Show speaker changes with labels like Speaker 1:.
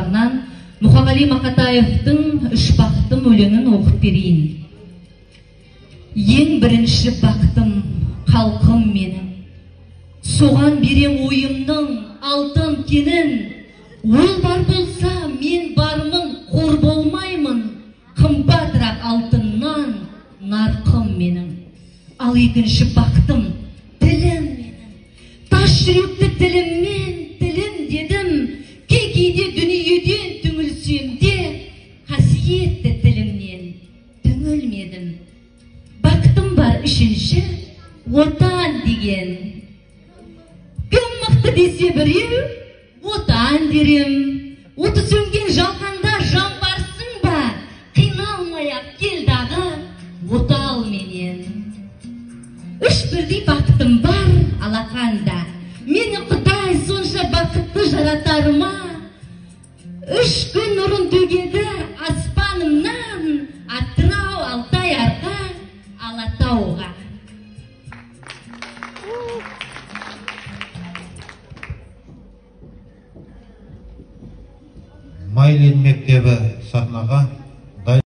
Speaker 1: жырларынан Мұқағали Мақатаевтың «Үш бақытым» өлеңін оқып берейін. Ең бірінші бақытым халқым менің, соған берем ойымның алтын кенін. Ол бар болса мен бармын, қор болмаймын, қымбатырақ алтыннан нарқым менің. Ал екінші бақытым тілім менің, тас жүректі тіліммен тілім дедім. Кейде дүниеден түңілсем де, қасиетті тілімнен түңілмедім. Бақытым бар үшінші, отан деген. Кім мықты десе біреу, отан дерем. Оты сөнген жалқанда жан барсың ба, қиналмай-ақ кел дағы отал менен. Үш бірдей бақытым бар алақанда, мені Құдай сонша бақытты жаратарыма. Үш күн нұрын төгеді аспанымнан, Атырау, Алтай, Арқа, Алатауға.
Speaker 2: Майлин мектебі сахнаға